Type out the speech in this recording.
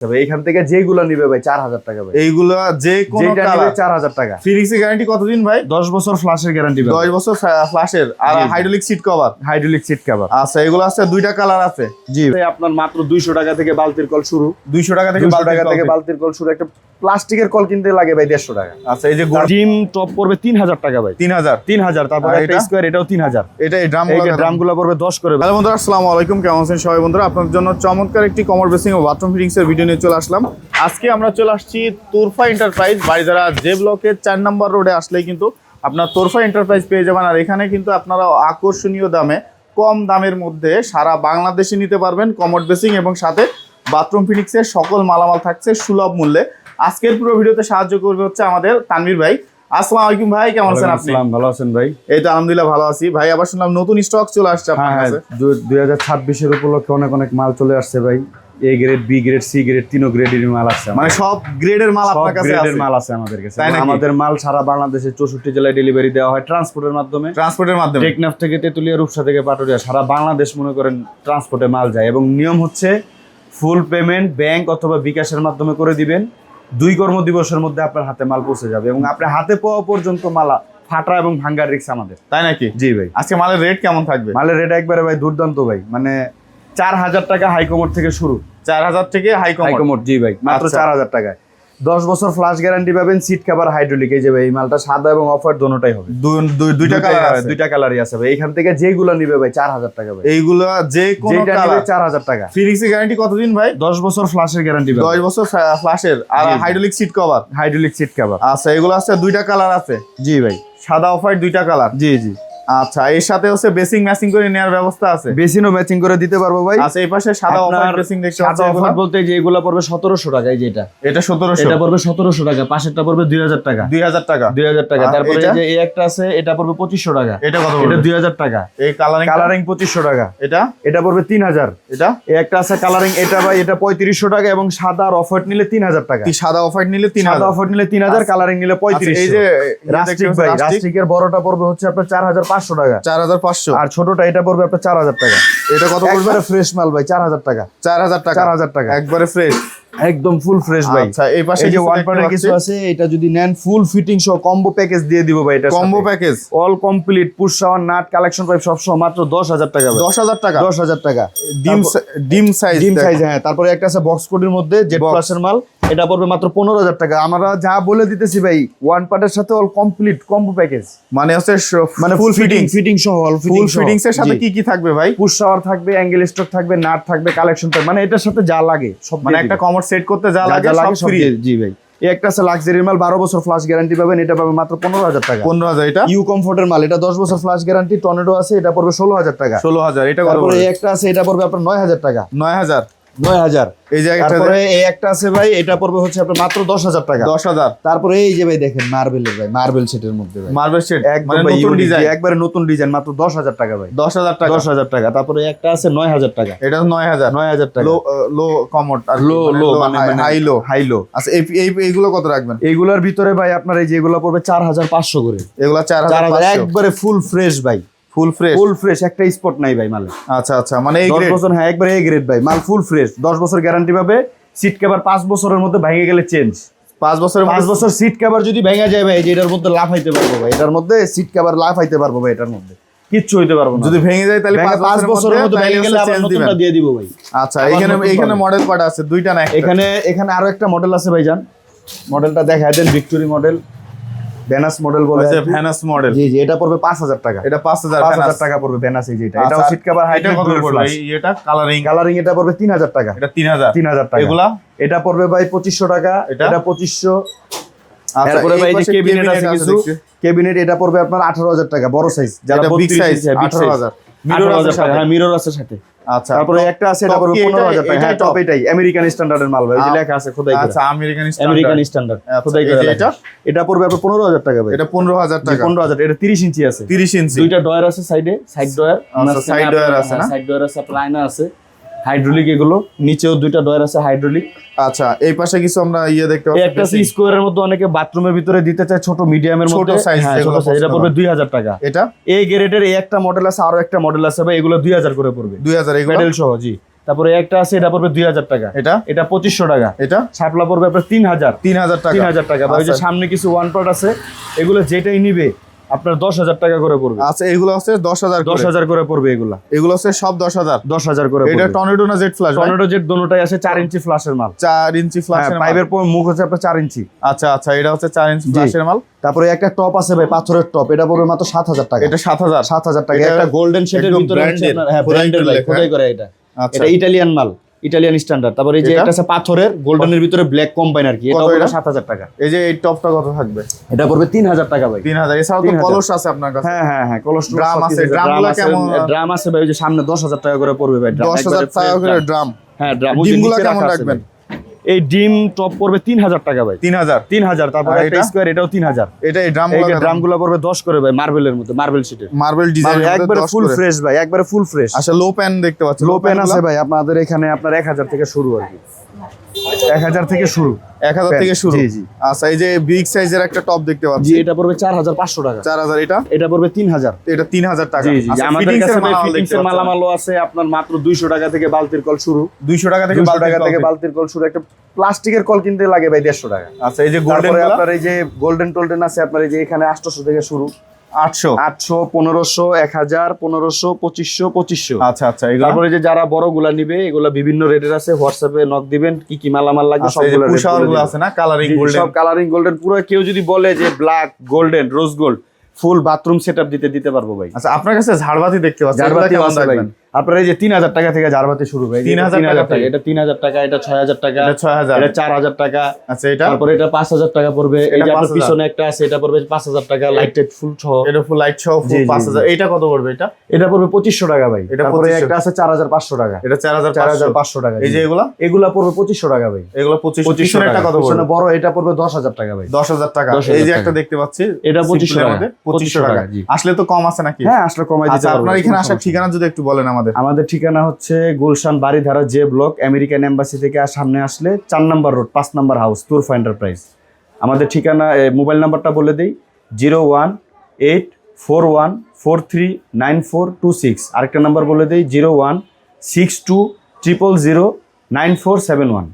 এখান থেকে যেগুলো নিবে ভাই 4000 টাকা ভাই। এইগুলো যে কোন কালার 4000 টাকা। ফিনিক্সের গ্যারান্টি কতদিন ভাই? 10 বছর ফ্ল্যাশের গ্যারান্টি ভাই। 10 বছর ফ্ল্যাশের আর hydraulic seat cover. Hydraulic seat cover. আচ্ছা এগুলো আছে দুইটা কালার আছে। জি ভাই আপনার মাত্র 200 টাকা থেকে বালতির কল শুরু। 200 টাকা থেকে বালতির কল শুরু। একটা প্লাস্টিকের কল কিনতে লাগে ভাই 150 টাকা। আচ্ছা এই যে ডিম টপ পড়বে 3000 টাকা ভাই। 3000 তারপর একটা স্কয়ার এটাও 3000। এটা এই ড্রামগুলো পড়বে 10 করে। হ্যালো বন্ধুরা, আসসালামু আলাইকুম। কেমন আছেন সবাই বন্ধুরা? আপনাদের জন্য চমৎকার একটি কমোড বেসিং ও বাথরুম ফিটিংস এর ভিডিও নিয়ে চলে আসলাম। আজকে আমরা চলে আসছি তোরফা এন্টারপ্রাইজ বাড়িধারা জে ব্লকের 4 নম্বর রোডে আসলেই কিন্তু আপনার তোরফা এন্টারপ্রাইজ পেয়ে যাবেন। আর এখানে কিন্তু আপনারা আকর্ষণীয় দামে, কম দামের মধ্যে সারা বাংলাদেশে নিতে পারবেন কমোড বেসিং এবং সাথে বাথরুম ফিটিংসের সকল মালামাল থাকছে সুলভ মূল্যে। আজকের পুরো ভিডিওতে সাহায্য করবে হচ্ছে আমাদের তানভীর ভাই। আসসালামু আলাইকুম ভাই, কেমন আছেন আপনি? ভালো আছেন ভাই? এই তো আলহামদুলিল্লাহ ভালো আছি ভাই। আবার শুনলাম নতুন স্টক চলে আসছে আপনার কাছে। 2026 এর উপলক্ষে অনেক মাল চলে আসছে ভাই। A grade, B grade, C grade, তিনো গ্রেডের মাল আছে। মানে সব গ্রেডের মাল আপনার কাছে আছে? মাল আছে আমাদের কাছে। আমাদের মাল সারা বাংলাদেশে 64 জেলায় ডেলিভারি দেওয়া হয় ট্রান্সপোর্টের মাধ্যমে। টেকনাফ থেকে তেতুলিয়া, রূপসা থেকে পাটুরিয়া, সারা বাংলাদেশ মনে করেন ট্রান্সপোর্টে মাল যায়। এবং নিয়ম হচ্ছে ফুল পেমেন্ট ব্যাংক অথবা বিকাশের মাধ্যমে করে দিবেন। 2 কর্মদিবসের মধ্যে আপনার হাতে মাল পৌঁছে যাবে এবং আপনার হাতে পাওয়া পর্যন্ত মাল ফাটা এবং ভাঙ্গার রিস্ক আমাদের। তাই নাকি? জি ভাই। আজকে মালের রেট কেমন থাকবে? মালের রেট একবারে ভাই দুর্দান্ত ভাই। মানে 4000 টাকা হাই কমোড থেকে শুরু। 4000 থেকে হাই কমোড। জি ভাই, মাত্র 4000 টাকায় 10 বছর ফ্ল্যাশ গ্যারান্টি পাবেন। Seat cover hydraulic. এই যে ভাই এই মালটা সাদা এবং অফার দোনোটাই হবে। দুইটা কালার আছে। দুইটা কালারই আছে ভাই। এখান থেকে যেগুলো নিবে ভাই 4000 টাকা ভাই। এইগুলো যে কোন কালার 4000 টাকা। ফিনিক্সের গ্যারান্টি কতদিন ভাই? 10 বছর ফ্ল্যাশের গ্যারান্টি পাবেন। 10 বছর ফ্ল্যাশের আর হাইড্রোলিক সিট কভার। আচ্ছা এগুলো আছে দুইটা কালার আছে। জি ভাই, সাদা অফার দুইটা কালার। জি জি। আচ্ছা এর সাথে হচ্ছে বেসিং ম্যাচিং করে নেওয়ার ব্যবস্থা আছে? বেসিনও ম্যাচিং করে দিতে পারবো ভাই। আচ্ছা এই পাশে সাদা অফার বেসিং দেখতে পাচ্ছেন। সাদা অফার বলতে যে এগুলো পড়বে 1700 টাকা। এই যে এটা 1700। এটা পড়বে 1700 টাকা। পাশেরটা পড়বে 2000 টাকা। 2000 টাকা। 2000 টাকা। তারপরে এই যে এই একটা আছে, এটা পড়বে 2500 টাকা। এটা কত? এটা 2000 টাকা। এই কালারিং 2500 টাকা। এটা পড়বে 3000। এটা এই একটা আছে কালারিং, এটা ভাই এটা 3500 টাকা এবং সাদা আর অফার নিলে 3000 টাকা। সাদা অফার নিলে 3000। সাদা অফার নিলে 3000, কালারিং নিলে 3500। এই যে রাস্টিক ভাই, রাস্টিকের বড়টা পড়বে হচ্ছে আপনার 4500 টাকা। 4500। আর ছোটটা এটা পড়বে আপনার 4000 টাকা। এটা কত পড়বে? একবারে ফ্রেশ মাল ভাই, 4000 টাকা। 4000 টাকা একবারে ফ্রেশ, একদম ফুল ফ্রেশ ভাই। আচ্ছা এই পাশে যে ওয়ান পার্টের কিছু আছে, এটা যদি নেন ফুল ফিটিং সহ কম্বো প্যাকেজ দিয়ে দিব ভাই। এটা combo package all complete, push shower, nut, collection pipe সব সহ মাত্র 10000 টাকা ভাই। 10000 টাকা। 10000 টাকা। ডিম সাইজ। হ্যাঁ। তারপরে একটা আছে বক্স কোডের মধ্যে জেড প্লাসের মাল, এটা পড়বে মাত্র 15000 টাকা। আমরা যা বলে দিতেছি ভাই, ওয়ান পার্টের সাথে অল কমপ্লিট কম্বো প্যাকেজ, মানে হচ্ছে মানে ফুল ফিটিং সহ। অল ফুল ফিটিংস এর সাথে কি থাকবে ভাই? পুশ শাওয়ার থাকবে, অ্যাঙ্গেল স্টক থাকবে, নাট থাকবে, কালেকশন পাইপ, মানে এটার সাথে যা লাগে সব। মানে একটা কমোড সেট করতে যা লাগে সব ফ্রি। জি ভাই। এই একটা আছে লাক্সারি মাল, 12 বছর ফ্ল্যাশ গ্যারান্টি পাবেন। এটা পাবেন মাত্র 15000 টাকা। 15000। এটা ইউ কমফোর্টের মাল, এটা 10 বছর ফ্ল্যাশ গ্যারান্টি। টর্নেডো আছে, এটা পড়বে 16000 টাকা। 16000। এটা কত? তারপরে এই একটা আছে, এটা পড়বে আপনার 9000 টাকা। 9000। এই যে তারপরে এই একটা আছে ভাই, এটা পড়বে হচ্ছে আপনার মাত্র 10000 টাকা। 10000। তারপরে এই যে ভাই দেখেন মার্বেলের ভাই, মার্বেল সেটের মধ্যে ভাই, মার্বেল সেট মানে নতুন ডিজাইন, একবারে নতুন ডিজাইন, মাত্র 10000 টাকা ভাই। 10000 টাকা। 10000 টাকা। তারপরে একটা আছে 9000 টাকা। এটা 9000 টাকা। লো কমোড আর লো মানে হাই লো। আচ্ছা এইগুলো কত রাখবেন? এইগুলোর ভিতরে ভাই আপনার এই যে এগুলো পড়বে 4500 করে। এগুলা 4500 একবারে ফুল ফ্রেশ ভাই। ফুল ফ্রেশ, একটা স্পট নাই ভাই মালে। আচ্ছা মানে এই 10 বছর, হ্যাঁ একবারে এই গ্রেড ভাই। মাল ফুল ফ্রেশ, 10 বছর গ্যারান্টি পাবে। সিট কভার 5 বছরের মধ্যে ভেঙে গেলে চেঞ্জ। 5 বছর সিট কভার যদি ভেঙে যায় ভাই, যে এটার মধ্যে লাফাইতে পারবো ভাই। এটার মধ্যে সিট কভার লাফাইতে পারবো ভাই। এটার মধ্যে কিচ্ছু হইতে পারবো না। যদি ভেঙে যায় তাহলে 5 বছরের মধ্যে ভেঙে গেলে আবার নতুনটা দিয়ে দিব ভাই। আচ্ছা এখানে মডেল পার্ট আছে দুইটা না? এখানে আরো একটা মডেল আছে ভাই। জান মডেলটা দেখায় দেন। ভিক্টোরি মডেল, ভেনাস মডেল বলে। Venus model. জি এটা পড়বে 5000 টাকা। এটা 5000 টাকা পড়বে ভেনাস। এই যে এটাও সিট কভার হাইড্রোলিক ফ্লাশ। এটা কালারিং এটা পড়বে 3000 টাকা। এটা 3000 টাকা। এগুলা এটা পড়বে ভাই 2500 টাকা। এটা 2500। আচ্ছা তারপরে ভাই যে ক্যাবিনেট আছে কিছু, ক্যাবিনেট এটা পড়বে আপনার 18000 টাকা, বড় সাইজ। যারা বিগ সাইজ 18000। মিরর আছে সাথে। হ্যাঁ মিরর আছে সাথে। আচ্ছা তারপরে একটা আছে, এটা পড়বে 15000 টাকা। হ্যাঁ টপ এটাই আমেরিকান স্ট্যান্ডার্ডের মাল ভাই। এই যে লেখা আছে খোদাই করা। আচ্ছা আমেরিকান স্ট্যান্ডার্ড খোদাই করা। এটা পড়বে আপনার 15000 টাকা ভাই। এটা 15000 টাকা। 15000। এটা 30 ইঞ্চি আছে। 30 ইঞ্চি। দুইটা ডয়ার আছে সাইডে, সাইড ডয়ার। আচ্ছা সাইড ডয়ার আছে না? সাইড ডয়ার আছে, আপনার আয়না আছে, হাইড্রোলিক। এগুলো নিচেও দুইটা ডয়ার আছে হাইড্রোলিক। আচ্ছা এই পাশে কিছু আমরা দেখতে পাচ্ছি। একটা স্কোয়ারের মধ্যে অনেকে বাথরুমের ভিতরে দিতে চায়, ছোট মিডিয়ামের মধ্যে। ছোট সাইজ। এটা পড়বে 2000 টাকা। এটা এই গ্রেডের এই একটা মডেল আছে, আরো একটা মডেল আছে ভাই। এগুলো 2000 করে পড়বে। 2000 এগুলো প্যাডেল সহ। জি। তারপরে একটা আছে এটা পড়বে 2000 টাকা, এটা 2500 টাকা, এটা শাপলা পড়বে আপনার 3000 টাকা 3000 টাকা। বা ওই যে আচ্ছা। সামনে কিছু ওয়ান পার্ট আছে, এগুলো যেটাই নিবে আপনার 10,000 টাকা করে পড়বে। আচ্ছা এগুলো হচ্ছে 10,000 10,000 করে পড়বে এগুলা, এগুলো হচ্ছে সব 10,000 করে এটা পড়বে। টর্নেডো না জেড ফ্ল্যাশ? টর্নেডো জেট দোনোটাই আছে 4 ইঞ্চি ফ্ল্যাশের মাল। 4 ইঞ্চি ফ্ল্যাশের মাল। পাইপের মুখ হচ্ছে আপনার 4 ইঞ্চি। আচ্ছা আচ্ছা এটা হচ্ছে 4 ইঞ্চি ফ্ল্যাশের মাল। তারপরে একটা টপ আছে ভাই, পাথরের টপ, এটা পড়বে মাত্র 7,000 টাকা। এটা 7,000 টাকা। এটা একটা গোল্ডেন শেডের একদম ভিতরে হচ্ছে branded, আপনার, হ্যাঁ খোদাই ব্র্যান্ডের করে ভাই, লেখা। খোদাই করা এটা। আচ্ছা এটা ইটালিয়ান মাল, ইটালিয়ান স্ট্যান্ডার্ড। তারপরে এই যে এটা? একটা আছে পাথরের গোল্ডেনের ভিতরে ব্ল্যাক কম্বাইন আর কি, এটা কত পড়বে এটা? 7,000 টাকা। এই যে এই টপটা কত থাকবে? এটা পড়বে 3,000 টাকা ভাই। 3,000। এছাড়াও তো 3,000 কলস আছে আপনার কাছে? হ্যাঁ কোলেস্ট্রল ড্রাম আছে, ড্রামগুলো কেমন? ড্রাম আছে ভাই, ওই যে সামনে 10,000 টাকা করে পড়বে ভাই। 10,000 টাকা করে ড্রাম। হ্যাঁ ড্রাম। ডিমগুলো কেমন রাখবেন? এই ডিম টপ পড়বে 3,000 টাকা ভাই। 3,000। তারপর আর একটা এটা? স্কয়ার, এটাও 3,000। এটা এই এই ড্রামগুলো যে ড্রামগুলো পড়বে 10 করে ভাই, মার্বেলের মধ্যে, মার্বেল শিটের, মার্বেল ডিজাইন একবারে ফুল ফ্রেশ ভাই, একবারে ফুল ফ্রেশ। আচ্ছা লো প্যান দেখতে পাচ্ছি। লো পেন আছে ভাই আপনাদের এখানে, আপনার 1000 থেকে শুরু আর কি, 1000 থেকে শুরু। 1000 থেকে শুরু। জি, জি। আচ্ছা এই যে বিগ সাইজের একটা টপ দেখতে জি, পাচ্ছি। এটা পড়বে 4,500 টাকা। 4,000। এটা পড়বে 3,000। এটা 3,000 টাকা। জি জি, আচ্ছা, আমাদের fittings কাছে এর মালামাল দেখতে ফিটিংসের পাচ্ছি। মালামালও আছে আপনার মাত্র 200 টাকা থেকে বালতির কল শুরু। 200 টাকা থেকে 200 বালতির টাকা কল থেকে থেকে। বালতির কল শুরু। একটা প্লাস্টিকের কল কিনতে লাগে ভাই 150 টাকা। আচ্ছা এই যে গোল্ডেন তারপরে আপনার এই যে গোল্ডেন টোল্ডেন আছে আপনার, এই যে এখানে 800 থেকে শুরু, 800। 800, 1500, 1000, 1500, 2500, 2500। আচ্ছা আচ্ছা এগুলো তারপরে যে যারা বড়গুলা নিবে, এগুলা বিভিন্ন রেটের আছে, হোয়াটসঅ্যাপে নক দিবেন, কি কি মালামাল লাগবে আচ্ছা এই যে সবগুলো rate পুশাওয়ার বলে গুলো দিবেন। আছে না কালারিং জি, জি, গোল্ডেন। সব কালারিং গোল্ডেন পুরো। কেউ যদি বলে যে ব্ল্যাক গোল্ডেন রোজ গোল্ড ফুল বাথরুম সেটআপ দিতে পারবো ভাই। আচ্ছা আপনার কাছে ঝাড়বাতি দেখতে পাচ্ছি। এগুলো ঝাড়বাতি কেমন আছে ভাই, রাখবেন? আপনার এই যে 3,000 টাকা থেকে ঝাড়বাতি শুরু ভাই। 3,000 টাকা থেকে। এটা 3,000 টাকা, এটা 6,000 টাকা, এটা 6,000। এটা 4,000 টাকা। আচ্ছা এটা তারপরে এটা 5,000 টাকা পড়বে। এই এটা যে আপনার 5,000 পিছনে একটা আছে, এটা পড়বে 5,000 টাকা, লাইটেড ফুল সহ। এটা ফুল লাইট সহ জি, ফুল জি, 5,000। এটা কত পড়বে? এটা এটা পড়বে 2500 টাকা ভাই। এটা তারপরে 2500 একটা আছে 4,500 টাকা। এটা 4,500। 4,500 টাকা। এই যে এগুলা এগুলা পড়বে 2500 টাকা ভাই। এগুলো 2500 টাকা। একটা কত পিছনে পড়বে? বড় এটা পড়বে 10,000 টাকা ভাই। 10,000 টাকা। 10,000 এই যে টাকা। একটা দেখতে পাচ্ছি এটা 2500 সিম্পলের টাকা। মধ্যে 2500 টাকা। জি। আসলে তো কম আছে নাকি? হ্যাঁ আসলে কমাই দিতে আচ্ছা পারবো। আপনার এখানে কোনো আসার সমস্যা ঠিকানা যদি একটু বলেন আমাদের। নেই। আমাদের ঠিকানা হচ্ছে Gulshan Baridhara J block, American embassy থেকে সামনে আসলে 4 নম্বর রোড, 5 নম্বর হাউস, তুরফা এন্টারপ্রাইজ। আমাদের ঠিকানা, মোবাইল নাম্বারটা বলে দিই, 01841439426। আরেকটা নাম্বার বলে দিই, 01620009471।